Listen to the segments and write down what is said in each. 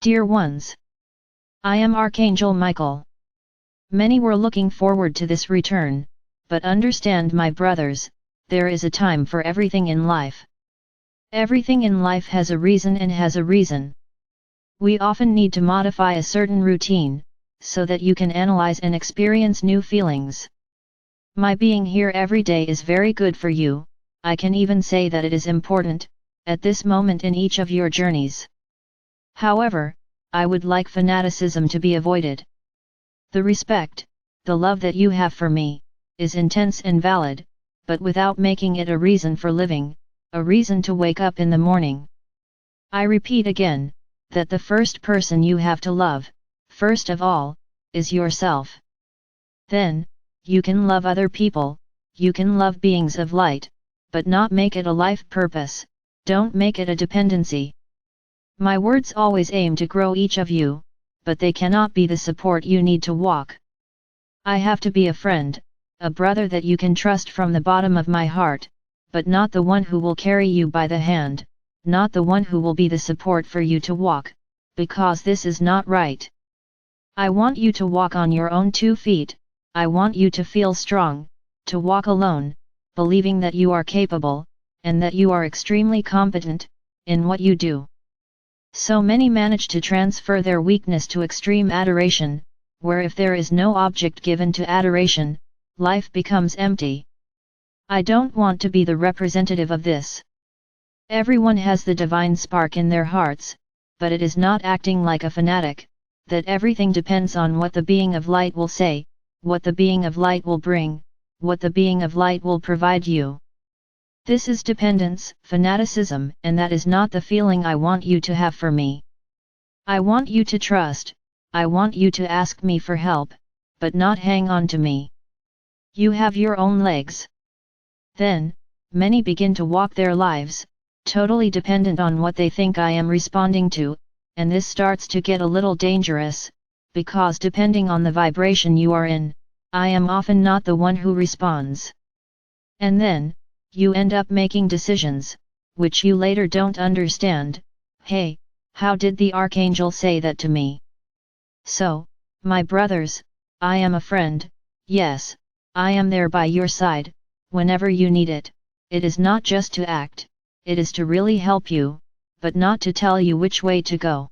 Dear ones, I am Archangel Michael. Many were looking forward to this return, but understand, my brothers, there is a time for everything in life. Everything in life has a reason and has a reason. We often need to modify a certain routine, so that you can analyze and experience new feelings. My being here every day is very good for you. I can even say that it is important, at this moment in each of your journeys. However, I would like fanaticism to be avoided. The respect, the love that you have for me, is intense and valid, but without making it a reason for living, a reason to wake up in the morning. I repeat again, that the first person you have to love, first of all, is yourself. Then, you can love other people, you can love beings of light, but not make it a life purpose, don't make it a dependency. My words always aim to grow each of you, but they cannot be the support you need to walk. I have to be a friend, a brother that you can trust from the bottom of my heart, but not the one who will carry you by the hand, not the one who will be the support for you to walk, because this is not right. I want you to walk on your own 2 feet, I want you to feel strong, to walk alone, believing that you are capable, and that you are extremely competent, in what you do. So many manage to transfer their weakness to extreme adoration, where if there is no object given to adoration, life becomes empty. I don't want to be the representative of this. Everyone has the divine spark in their hearts, but it is not acting like a fanatic, that everything depends on what the being of light will say, what the being of light will bring, what the being of light will provide you. This is dependence, fanaticism, and that is not the feeling I want you to have for me. I want you to trust, I want you to ask me for help, but not hang on to me. You have your own legs. Then, many begin to walk their lives, totally dependent on what they think I am responding to, and this starts to get a little dangerous, because depending on the vibration you are in, I am often not the one who responds. And then, you end up making decisions, which you later don't understand. Hey, how did the Archangel say that to me? So, my brothers, I am a friend, yes, I am there by your side, whenever you need it. It is not just to act, it is to really help you, but not to tell you which way to go.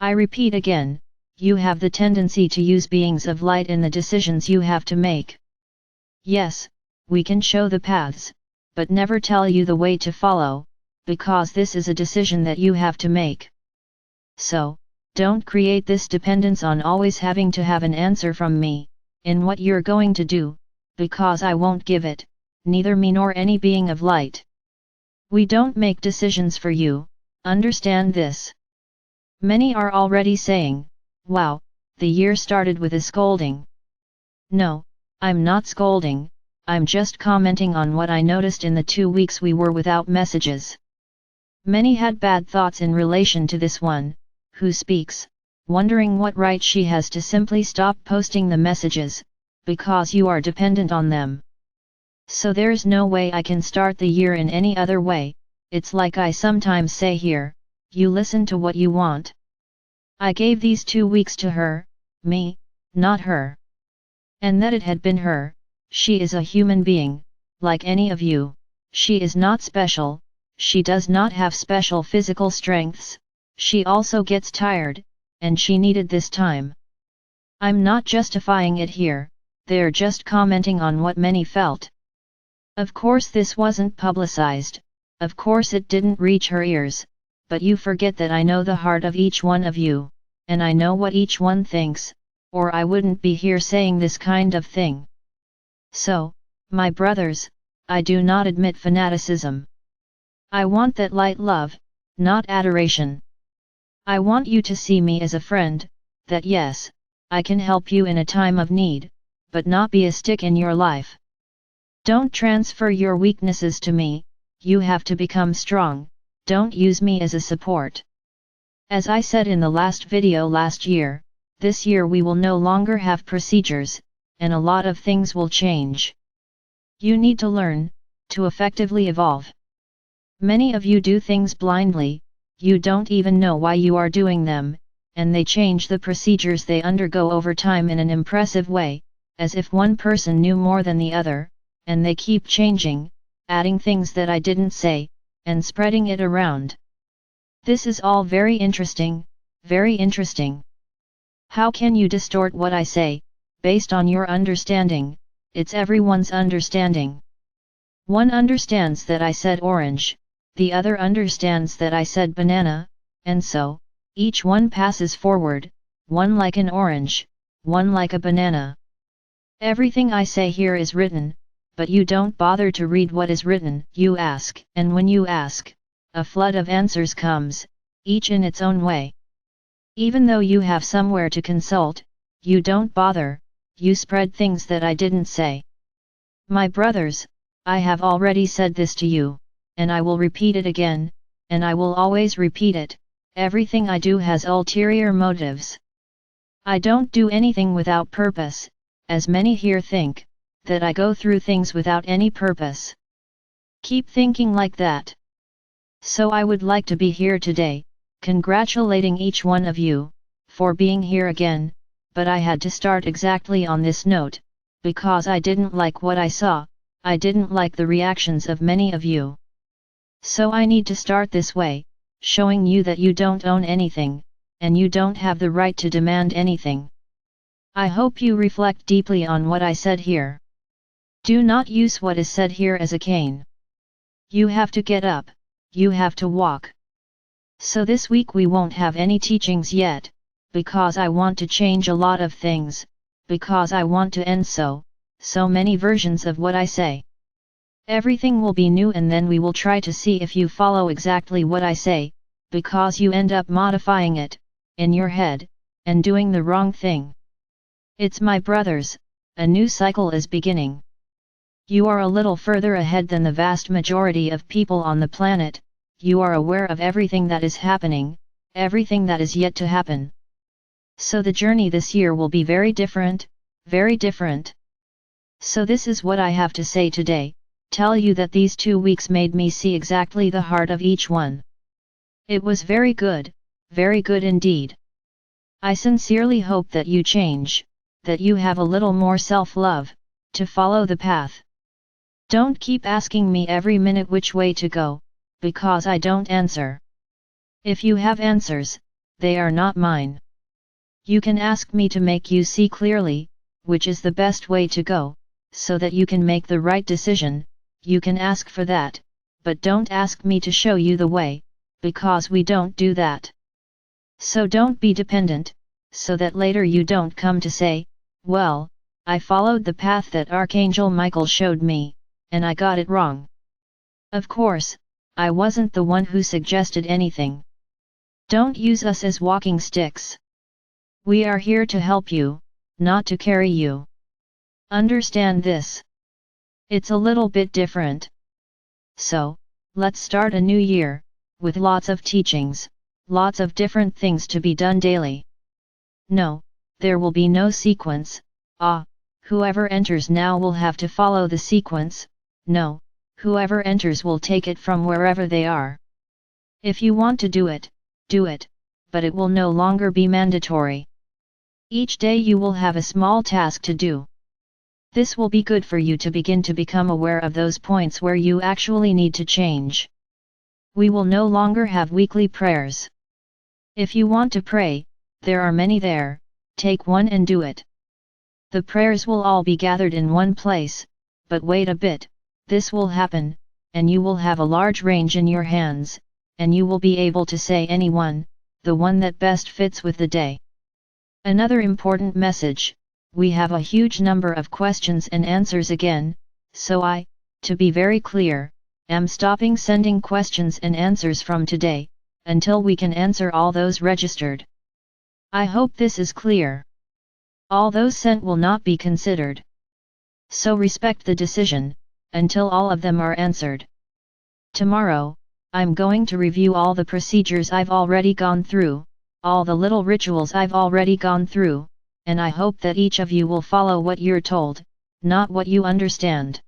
I repeat again, you have the tendency to use beings of light in the decisions you have to make. Yes, we can show the paths, but never tell you the way to follow, because this is a decision that you have to make. So, don't create this dependence on always having to have an answer from me, in what you're going to do, because I won't give it, neither me nor any being of light. We don't make decisions for you, understand this. Many are already saying, wow, the year started with a scolding. No, I'm not scolding, I'm just commenting on what I noticed in the 2 weeks we were without messages. Many had bad thoughts in relation to this one, who speaks, wondering what right she has to simply stop posting the messages, because you are dependent on them. So there's no way I can start the year in any other way, it's like I sometimes say here, you listen to what you want. I gave these 2 weeks to her, me, not her. And that it had been her, she is a human being, like any of you, she is not special, she does not have special physical strengths, she also gets tired, and she needed this time. I'm not justifying it here, they're just commenting on what many felt. Of course this wasn't publicized, of course it didn't reach her ears, but you forget that I know the heart of each one of you, and I know what each one thinks, or I wouldn't be here saying this kind of thing. So, my brothers, I do not admit fanaticism. I want that light love, not adoration. I want you to see me as a friend, that yes, I can help you in a time of need, but not be a stick in your life. Don't transfer your weaknesses to me, you have to become strong, don't use me as a support. As I said in the last video last year, this year we will no longer have procedures, and a lot of things will change. You need to learn, to effectively evolve. Many of you do things blindly, you don't even know why you are doing them, and they change the procedures they undergo over time in an impressive way, as if one person knew more than the other, and they keep changing, adding things that I didn't say, and spreading it around. This is all very interesting, very interesting. How can you distort what I say, based on your understanding? It's everyone's understanding. One understands that I said orange, the other understands that I said banana, and so, each one passes forward, one like an orange, one like a banana. Everything I say here is written, but you don't bother to read what is written. You ask, and when you ask, a flood of answers comes, each in its own way. Even though you have somewhere to consult, you don't bother, you spread things that I didn't say. My brothers, I have already said this to you, and I will repeat it again, and I will always repeat it. Everything I do has ulterior motives. I don't do anything without purpose, as many here think, that I go through things without any purpose. Keep thinking like that. So I would like to be here today, congratulating each one of you, for being here again, but I had to start exactly on this note, because I didn't like what I saw, I didn't like the reactions of many of you. So I need to start this way, showing you that you don't own anything, and you don't have the right to demand anything. I hope you reflect deeply on what I said here. Do not use what is said here as a cane. You have to get up, you have to walk. So this week we won't have any teachings yet, because I want to change a lot of things, because I want to end so many versions of what I say. Everything will be new, and then we will try to see if you follow exactly what I say, because you end up modifying it, in your head, and doing the wrong thing. It's my brothers, a new cycle is beginning. You are a little further ahead than the vast majority of people on the planet, you are aware of everything that is happening, everything that is yet to happen. So the journey this year will be very different, very different. So this is what I have to say today, tell you that these 2 weeks made me see exactly the heart of each one. It was very good indeed. I sincerely hope that you change, that you have a little more self-love, to follow the path. Don't keep asking me every minute which way to go, because I don't answer. If you have answers, they are not mine. You can ask me to make you see clearly, which is the best way to go, so that you can make the right decision. You can ask for that, but don't ask me to show you the way, because we don't do that. So don't be dependent, so that later you don't come to say, well, I followed the path that Archangel Michael showed me, and I got it wrong. Of course, I wasn't the one who suggested anything. Don't use us as walking sticks. We are here to help you, not to carry you. Understand this. It's a little bit different. So, let's start a new year, with lots of teachings, lots of different things to be done daily. No, there will be no sequence. Whoever enters now will have to follow the sequence. No, whoever enters will take it from wherever they are. If you want to do it, but it will no longer be mandatory. Each day you will have a small task to do. This will be good for you to begin to become aware of those points where you actually need to change. We will no longer have weekly prayers. If you want to pray, there are many there, take one and do it. The prayers will all be gathered in one place, but wait a bit, this will happen, and you will have a large range in your hands, and you will be able to say any one, the one that best fits with the day. Another important message, we have a huge number of questions and answers again, so I, to be very clear, am stopping sending questions and answers from today, until we can answer all those registered. I hope this is clear. All those sent will not be considered. So respect the decision, until all of them are answered. Tomorrow, I'm going to review all the procedures I've already gone through, all the little rituals I've already gone through, and I hope that each of you will follow what you're told, not what you understand.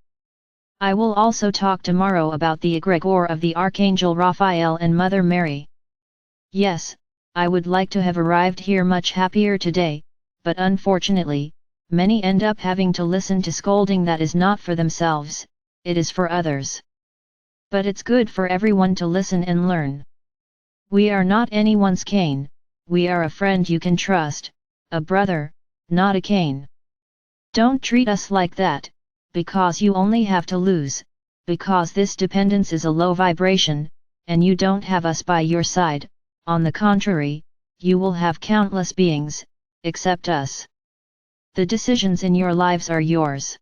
I will also talk tomorrow about the egregore of the Archangel Raphael and Mother Mary. Yes, I would like to have arrived here much happier today, but unfortunately, many end up having to listen to scolding that is not for themselves, it is for others. But it's good for everyone to listen and learn. We are not anyone's cane, we are a friend you can trust, a brother, not a cane. Don't treat us like that, because you only have to lose, because this dependence is a low vibration, and you don't have us by your side, on the contrary, you will have countless beings, except us. The decisions in your lives are yours.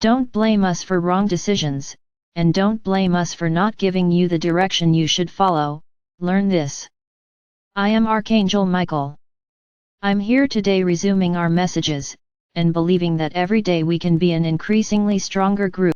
Don't blame us for wrong decisions, and don't blame us for not giving you the direction you should follow. Learn this. I am Archangel Michael. I'm here today resuming our messages, and believing that every day we can be an increasingly stronger group.